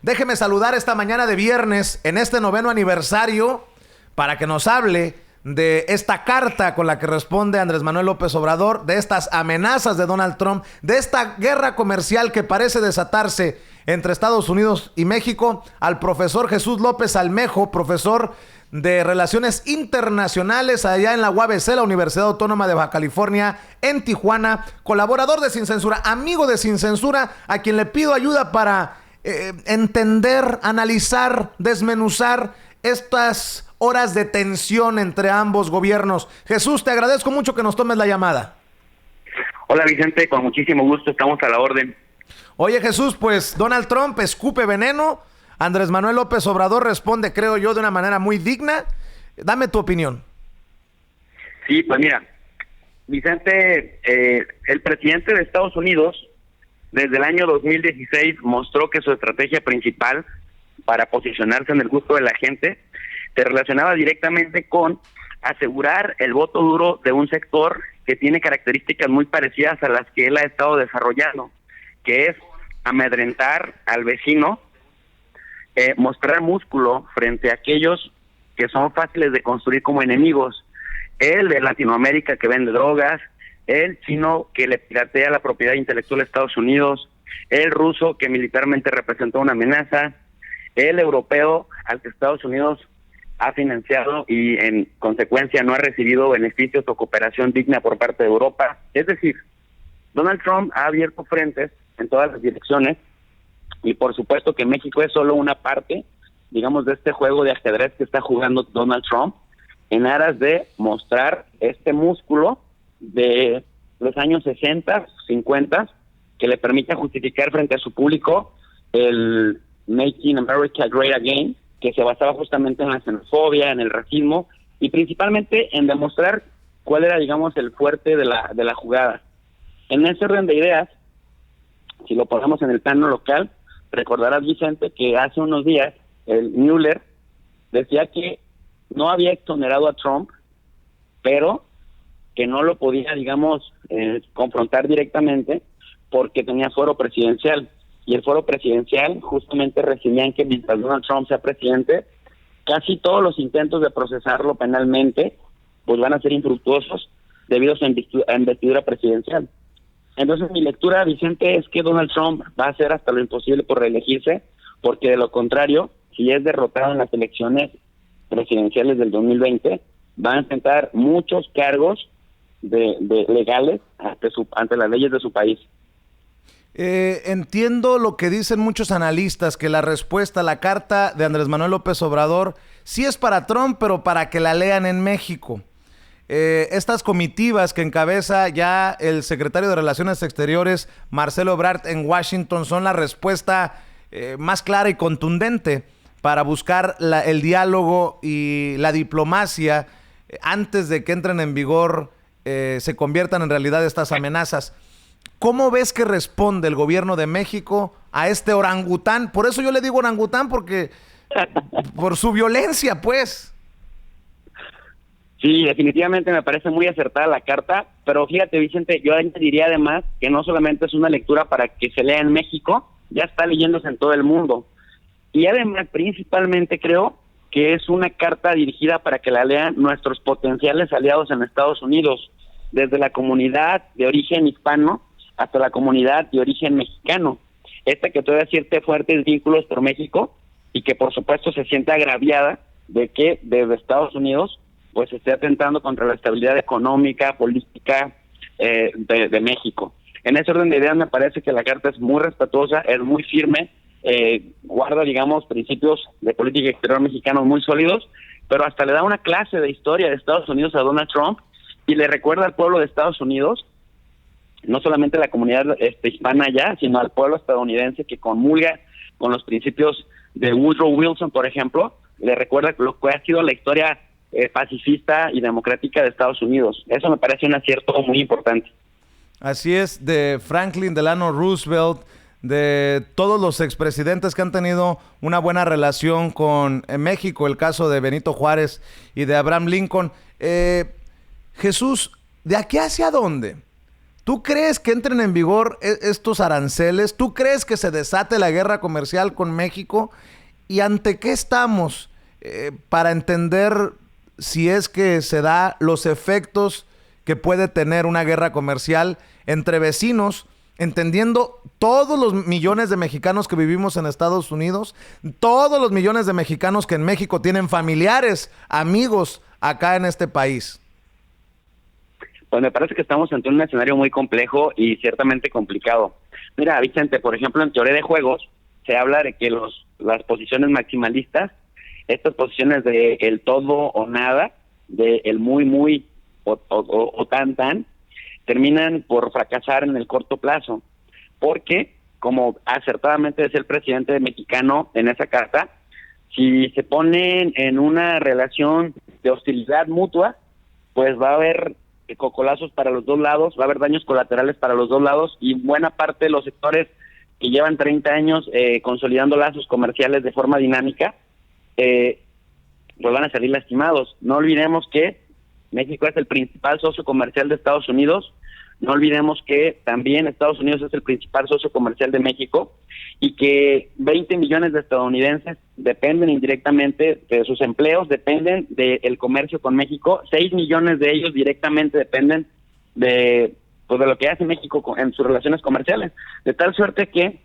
Déjeme saludar esta mañana de viernes en este 9º aniversario para que nos hable de esta carta con la que responde Andrés Manuel López Obrador, de estas amenazas de Donald Trump, de esta guerra comercial que parece desatarse entre Estados Unidos y México, al profesor Jesús López Almejo, profesor de Relaciones Internacionales allá en la UABC, la Universidad Autónoma de Baja California, en Tijuana, colaborador de Sin Censura, amigo de Sin Censura, a quien le pido ayuda para entender, analizar, desmenuzar estas horas de tensión entre ambos gobiernos. Jesús, te agradezco mucho que nos tomes la llamada. Hola Vicente, con muchísimo gusto, estamos a la orden. Oye Jesús, pues Donald Trump escupe veneno, Andrés Manuel López Obrador responde, creo yo, de una manera muy digna. Dame tu opinión. Sí, pues mira, Vicente, el presidente de Estados Unidos desde el año 2016 mostró que su estrategia principal para posicionarse en el gusto de la gente se relacionaba directamente con asegurar el voto duro de un sector que tiene características muy parecidas a las que él ha estado desarrollando, que es amedrentar al vecino, mostrar músculo frente a aquellos que son fáciles de construir como enemigos. El de Latinoamérica que vende drogas, el chino que le piratea la propiedad intelectual a Estados Unidos, el ruso que militarmente representó una amenaza, el europeo al que Estados Unidos ha financiado y en consecuencia no ha recibido beneficios o cooperación digna por parte de Europa. Es decir, Donald Trump ha abierto frentes en todas las direcciones y por supuesto que México es solo una parte, digamos, de este juego de ajedrez que está jugando Donald Trump en aras de mostrar este músculo de los años 60, 50, que le permita justificar frente a su público el Making America Great Again, que se basaba justamente en la xenofobia, en el racismo y principalmente en demostrar cuál era, digamos, el fuerte de la jugada. En ese orden de ideas, si lo ponemos en el plano local, recordarás, Vicente, que hace unos días el Mueller decía que no había exonerado a Trump, pero que no lo podía, digamos, confrontar directamente porque tenía fuero presidencial. Y el fuero presidencial justamente recibían que mientras Donald Trump sea presidente, casi todos los intentos de procesarlo penalmente pues van a ser infructuosos debido a su investidura presidencial. Entonces mi lectura, Vicente, es que Donald Trump va a hacer hasta lo imposible por reelegirse, porque de lo contrario, si es derrotado en las elecciones presidenciales del 2020, va a enfrentar muchos cargos de legales ante las leyes de su país. Entiendo lo que dicen muchos analistas, que la respuesta a la carta de Andrés Manuel López Obrador sí es para Trump, pero para que la lean en México. Estas comitivas que encabeza ya el secretario de Relaciones Exteriores, Marcelo Ebrard, en Washington, son la respuesta más clara y contundente para buscar el diálogo y la diplomacia antes de que entren en vigor, se conviertan en realidad estas amenazas. ¿Cómo ves que responde el gobierno de México a este orangután? Por eso yo le digo orangután, porque por su violencia, pues. Sí, definitivamente me parece muy acertada la carta, pero fíjate, Vicente, yo diría además que no solamente es una lectura para que se lea en México, ya está leyéndose en todo el mundo. Y además, principalmente creo que es una carta dirigida para que la lean nuestros potenciales aliados en Estados Unidos, desde la comunidad de origen hispano hasta la comunidad de origen mexicano. Esta que todavía siente fuertes vínculos por México y que por supuesto se siente agraviada de que desde Estados Unidos pues esté atentando contra la estabilidad económica, política de México. En ese orden de ideas me parece que la carta es muy respetuosa, es muy firme, guarda, digamos, principios de política exterior mexicanos muy sólidos, pero hasta le da una clase de historia de Estados Unidos a Donald Trump y le recuerda al pueblo de Estados Unidos, no solamente la comunidad hispana allá, sino al pueblo estadounidense que comulga con los principios de Woodrow Wilson, por ejemplo, le recuerda lo que ha sido la historia pacifista y democrática de Estados Unidos. Eso me parece un acierto muy importante. Así es, de Franklin Delano Roosevelt, de todos los expresidentes que han tenido una buena relación con México, el caso de Benito Juárez y de Abraham Lincoln. Jesús, ¿de aquí hacia dónde? ¿Tú crees que entren en vigor estos aranceles? ¿Tú crees que se desate la guerra comercial con México? ¿Y ante qué estamos para entender si es que se da los efectos que puede tener una guerra comercial entre vecinos, entendiendo todos los millones de mexicanos que vivimos en Estados Unidos, todos los millones de mexicanos que en México tienen familiares, amigos acá en este país? Pues me parece que estamos ante un escenario muy complejo y ciertamente complicado. Mira, Vicente, por ejemplo, en teoría de juegos se habla de que las posiciones maximalistas, estas posiciones de el todo o nada, de el muy, muy o tan, tan, terminan por fracasar en el corto plazo. Porque, como acertadamente decía el presidente mexicano en esa carta, si se ponen en una relación de hostilidad mutua, pues va a haber cocolazos para los dos lados, va a haber daños colaterales para los dos lados, y buena parte de los sectores que llevan 30 años consolidando lazos comerciales de forma dinámica, pues van a salir lastimados. No olvidemos que México es el principal socio comercial de Estados Unidos, no olvidemos que también Estados Unidos es el principal socio comercial de México, y que 20 millones de estadounidenses dependen indirectamente de sus empleos, dependen del comercio con México. 6 millones de ellos directamente dependen de lo que hace México en sus relaciones comerciales, de tal suerte que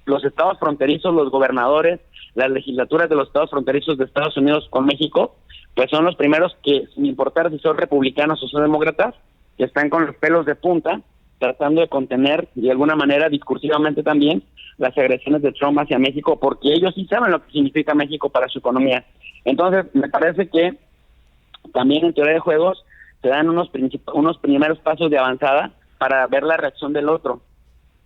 los estados fronterizos, los gobernadores, las legislaturas de los estados fronterizos de Estados Unidos con México, pues son los primeros que, sin importar si son republicanos o son demócratas, que están con los pelos de punta, tratando de contener, de alguna manera, discursivamente también, las agresiones de Trump hacia México, porque ellos sí saben lo que significa México para su economía. Entonces, me parece que también en teoría de juegos se dan unos primeros pasos de avanzada para ver la reacción del otro.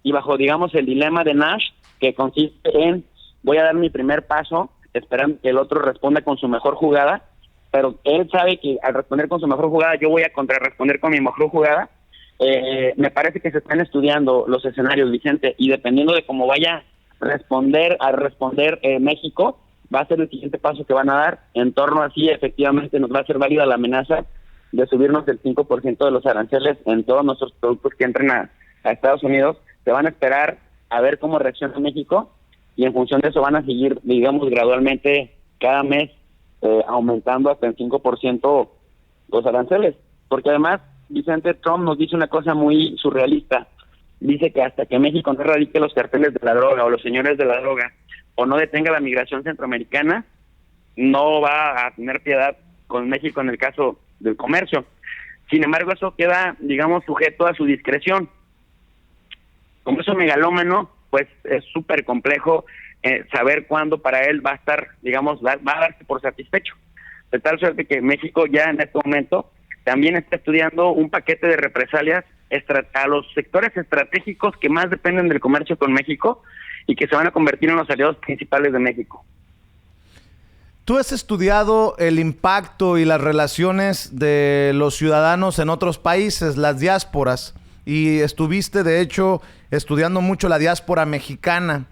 Y bajo, digamos, el dilema de Nash, que consiste en, voy a dar mi primer paso, esperando que el otro responda con su mejor jugada, pero él sabe que al responder con su mejor jugada, yo voy a contrarresponder con mi mejor jugada. Me parece que se están estudiando los escenarios, Vicente, y dependiendo de cómo vaya a responder México, va a ser el siguiente paso que van a dar. En torno a si efectivamente nos va a ser válida la amenaza de subirnos el 5% de los aranceles en todos nuestros productos que entren a Estados Unidos. Se van a esperar a ver cómo reacciona México, y en función de eso van a seguir, digamos, gradualmente cada mes aumentando hasta el 5% los aranceles. Porque además, Vicente, Trump nos dice una cosa muy surrealista. Dice que hasta que México no erradique los carteles de la droga o los señores de la droga, o no detenga la migración centroamericana, no va a tener piedad con México en el caso del comercio. Sin embargo, eso queda, digamos, sujeto a su discreción. Como eso megalómano, pues es súper complejo saber cuándo para él va a estar, digamos, va a darse por satisfecho. De tal suerte que México ya en este momento también está estudiando un paquete de represalias a los sectores estratégicos que más dependen del comercio con México y que se van a convertir en los aliados principales de México. ¿Tú has estudiado el impacto y las relaciones de los ciudadanos en otros países, las diásporas? Y estuviste, de hecho, estudiando mucho la diáspora mexicana,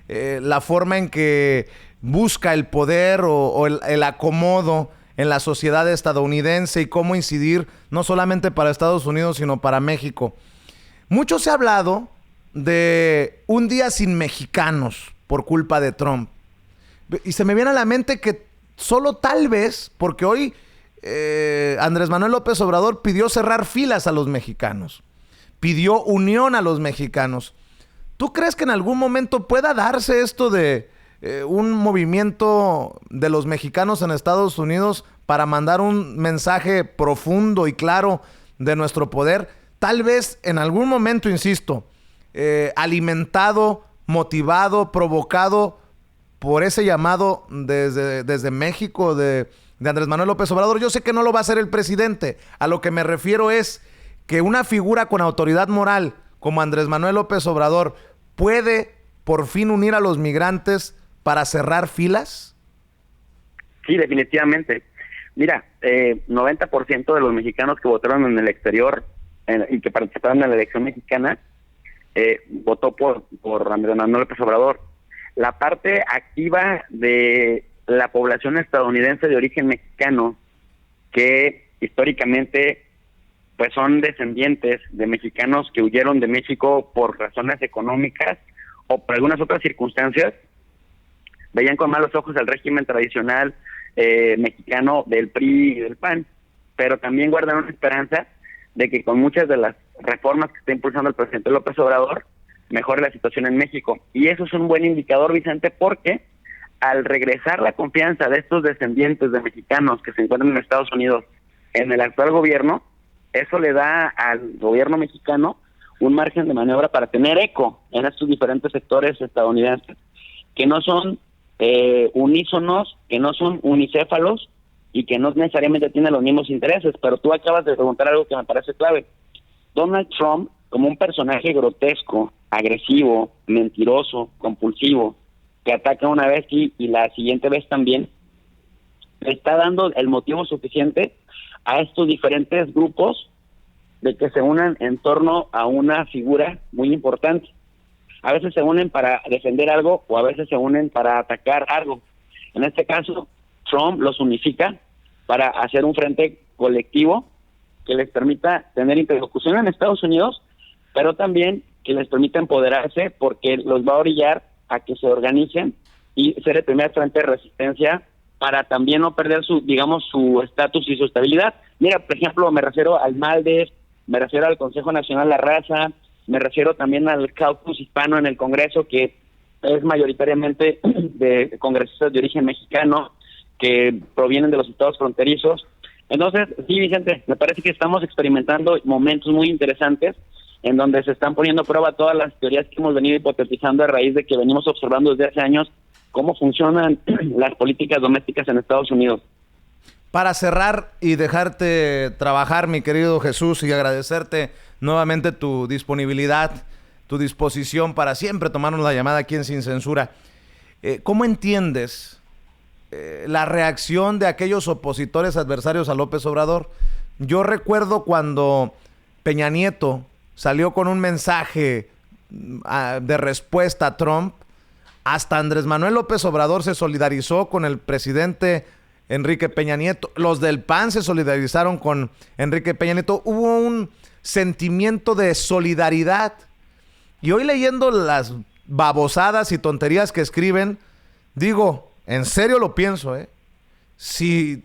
la forma en que busca el poder o el acomodo en la sociedad estadounidense y cómo incidir no solamente para Estados Unidos, sino para México. Mucho se ha hablado de un día sin mexicanos por culpa de Trump. Y se me viene a la mente que solo tal vez, porque hoy Andrés Manuel López Obrador pidió cerrar filas a los mexicanos, pidió unión a los mexicanos. ¿Tú crees que en algún momento pueda darse esto de un movimiento de los mexicanos en Estados Unidos para mandar un mensaje profundo y claro de nuestro poder? Tal vez en algún momento, insisto, alimentado, motivado, provocado por ese llamado desde México de Andrés Manuel López Obrador. Yo sé que no lo va a hacer el presidente. A lo que me refiero es que una figura con autoridad moral como Andrés Manuel López Obrador puede por fin unir a los migrantes para cerrar filas. Sí, definitivamente. Mira, 90% de los mexicanos que votaron en el exterior y que participaron en la elección mexicana votó por Andrés Manuel López Obrador. La parte activa de la población estadounidense de origen mexicano, que históricamente pues son descendientes de mexicanos que huyeron de México por razones económicas o por algunas otras circunstancias, veían con malos ojos al régimen tradicional mexicano del PRI y del PAN, pero también guardan una esperanza de que con muchas de las reformas que está impulsando el presidente López Obrador, mejore la situación en México. Y eso es un buen indicador, Vicente, porque al regresar la confianza de estos descendientes de mexicanos que se encuentran en Estados Unidos en el actual gobierno, eso le da al gobierno mexicano un margen de maniobra para tener eco en estos diferentes sectores estadounidenses, que no son unísonos, que no son unicéfalos y que no necesariamente tienen los mismos intereses. Pero tú acabas de preguntar algo que me parece clave. Donald Trump, como un personaje grotesco, agresivo, mentiroso, compulsivo, que ataca una vez y la siguiente vez también, le está dando el motivo suficiente a estos diferentes grupos de que se unan en torno a una figura muy importante. A veces se unen para defender algo o a veces se unen para atacar algo. En este caso, Trump los unifica para hacer un frente colectivo que les permita tener interlocución en Estados Unidos, pero también que les permita empoderarse, porque los va a orillar a que se organicen y ser el primer frente de resistencia para también no perder su, digamos, su estatus y su estabilidad. Mira, por ejemplo, me refiero al MALDES, me refiero al Consejo Nacional de la Raza, me refiero también al caucus hispano en el Congreso, que es mayoritariamente de congresistas de origen mexicano que provienen de los estados fronterizos. Entonces, sí, Vicente, me parece que estamos experimentando momentos muy interesantes en donde se están poniendo a prueba todas las teorías que hemos venido hipotetizando a raíz de que venimos observando desde hace años cómo funcionan las políticas domésticas en Estados Unidos. Para cerrar y dejarte trabajar, mi querido Jesús, y agradecerte nuevamente tu disponibilidad, tu disposición para siempre tomarnos la llamada aquí en Sin Censura. ¿Cómo entiendes la reacción de aquellos opositores adversarios a López Obrador? Yo recuerdo cuando Peña Nieto salió con un mensaje de respuesta a Trump, hasta Andrés Manuel López Obrador se solidarizó con el presidente Enrique Peña Nieto. Los del PAN se solidarizaron con Enrique Peña Nieto. Hubo un sentimiento de solidaridad. Y hoy leyendo las babosadas y tonterías que escriben, digo, en serio lo pienso, si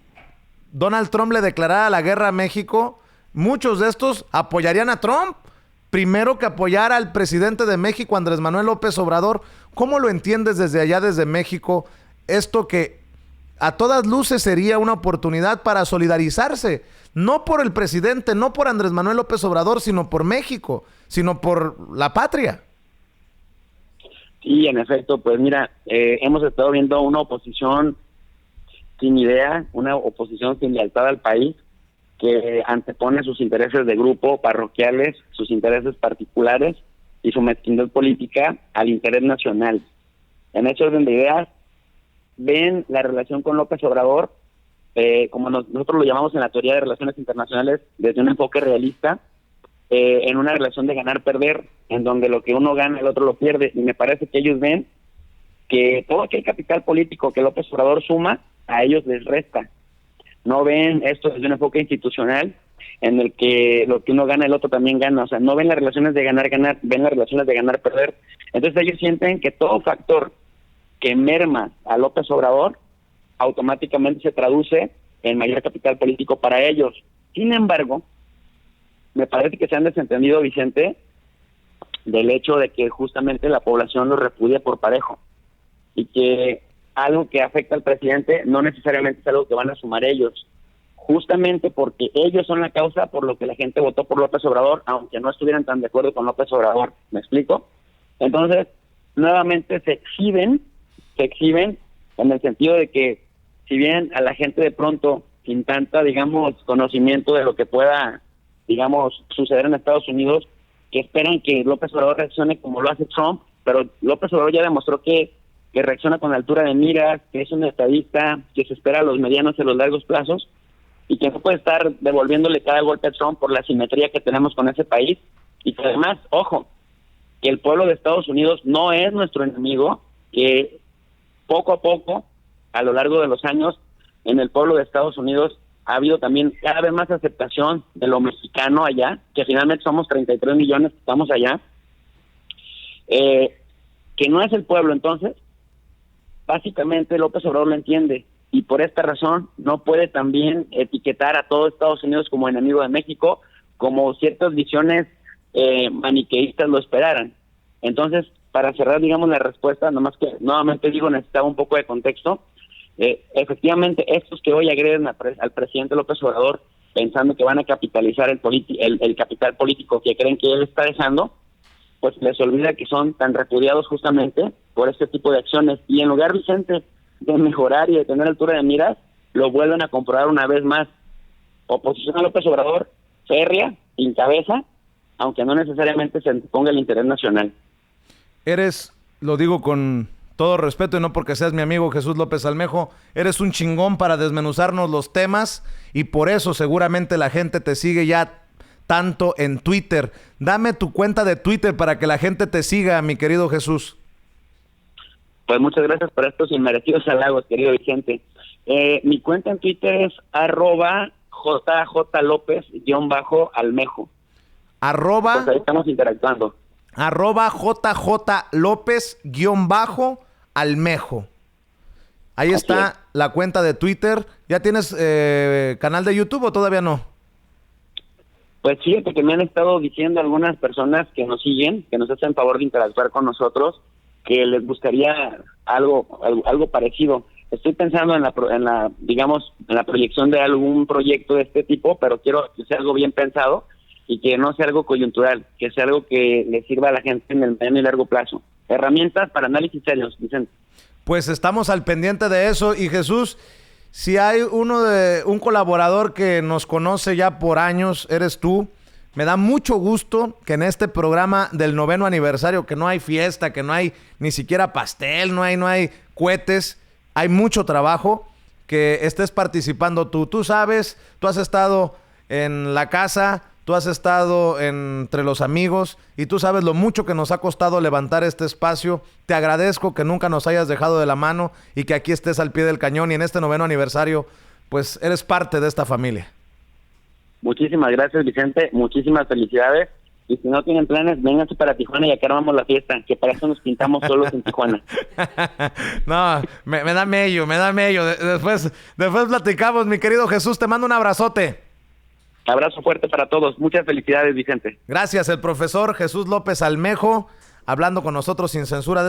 Donald Trump le declarara la guerra a México, muchos de estos apoyarían a Trump primero que apoyar al presidente de México, Andrés Manuel López Obrador. ¿Cómo lo entiendes desde allá, desde México, esto que a todas luces sería una oportunidad para solidarizarse? No por el presidente, no por Andrés Manuel López Obrador, sino por México, sino por la patria. Sí, en efecto, pues mira, hemos estado viendo una oposición sin idea, una oposición sin lealtad al país, que antepone sus intereses de grupo, parroquiales, sus intereses particulares y su mezquindad política al interés nacional. En ese orden de ideas, ven la relación con López Obrador, como nosotros lo llamamos en la teoría de relaciones internacionales, desde un enfoque realista, en una relación de ganar-perder, en donde lo que uno gana, el otro lo pierde. Y me parece que ellos ven que todo aquel capital político que López Obrador suma, a ellos les resta. No ven esto desde un enfoque institucional en el que lo que uno gana, el otro también gana. O sea, no ven las relaciones de ganar-ganar, ven las relaciones de ganar-perder. Entonces ellos sienten que todo factor que merma a López Obrador automáticamente se traduce en mayor capital político para ellos. Sin embargo, me parece que se han desentendido, Vicente, del hecho de que justamente la población lo repudia por parejo y que algo que afecta al presidente no necesariamente es algo que van a sumar ellos, justamente porque ellos son la causa por lo que la gente votó por López Obrador, aunque no estuvieran tan de acuerdo con López Obrador. ¿Me explico? Entonces, nuevamente se exhiben en el sentido de que si bien a la gente de pronto, sin tanta, digamos, conocimiento de lo que pueda, digamos, suceder en Estados Unidos, que esperan que López Obrador reaccione como lo hace Trump, pero López Obrador ya demostró que reacciona con altura de miras, que es un estadista, que se espera a los medianos y a los largos plazos, y que no puede estar devolviéndole cada golpe a Trump por la simetría que tenemos con ese país, y que además, ojo, que el pueblo de Estados Unidos no es nuestro enemigo, que poco a poco, a lo largo de los años, en el pueblo de Estados Unidos ha habido también cada vez más aceptación de lo mexicano allá, que finalmente somos 33 millones que estamos allá, que no es el pueblo. Entonces, básicamente López Obrador lo entiende, y por esta razón no puede también etiquetar a todo Estados Unidos como enemigo de México, como ciertas visiones maniqueístas lo esperaran. Entonces, para cerrar, digamos, la respuesta, nomás que nuevamente digo, necesitaba un poco de contexto. Efectivamente, estos que hoy agreden al presidente López Obrador pensando que van a capitalizar el capital político que creen que él está dejando, pues les olvida que son tan repudiados justamente por este tipo de acciones, y en lugar, Vicente, de mejorar y de tener altura de miras, lo vuelven a comprobar una vez más. Oposición a López Obrador, férrea, sin cabeza, aunque no necesariamente se ponga el interés nacional. Lo digo con todo respeto y no porque seas mi amigo Jesús López Almejo, eres un chingón para desmenuzarnos los temas, y por eso seguramente la gente te sigue ya tanto en Twitter. Dame tu cuenta de Twitter para que la gente te siga, mi querido Jesús. Pues muchas gracias por estos inmerecidos halagos, querido Vicente. Mi cuenta en Twitter es @JJLópez_Almejo. Pues ahí estamos interactuando. @JJLópez_Almejo. Ahí Así está es. la cuenta de Twitter. ¿Ya tienes canal de YouTube o todavía no? Pues fíjate que me han estado diciendo algunas personas que nos siguen, que nos hacen favor de interactuar con nosotros, que les gustaría algo parecido. Estoy pensando en la proyección de algún proyecto de este tipo, pero quiero que sea algo bien pensado y que no sea algo coyuntural, que sea algo que le sirva a la gente en el mediano y largo plazo. Herramientas para análisis serios, Vicente. Pues estamos al pendiente de eso. Y Jesús, si hay un colaborador que nos conoce ya por años, eres tú. Me da mucho gusto que en este programa del 9º aniversario, que no hay fiesta, que no hay ni siquiera pastel, no hay cohetes, hay mucho trabajo, que estés participando tú. Tú sabes, tú has estado en la casa, tú has estado entre los amigos, y tú sabes lo mucho que nos ha costado levantar este espacio. Te agradezco que nunca nos hayas dejado de la mano y que aquí estés al pie del cañón, y en este 9º aniversario, pues eres parte de esta familia. Muchísimas gracias, Vicente. Muchísimas felicidades. Y si no tienen planes, vénganse para Tijuana y acá armamos la fiesta, que para eso nos pintamos solos en Tijuana. No, me da mello. Después platicamos, mi querido Jesús. Te mando un abrazote. Abrazo fuerte para todos. Muchas felicidades, Vicente. Gracias, el profesor Jesús López Almejo, hablando con nosotros sin censura de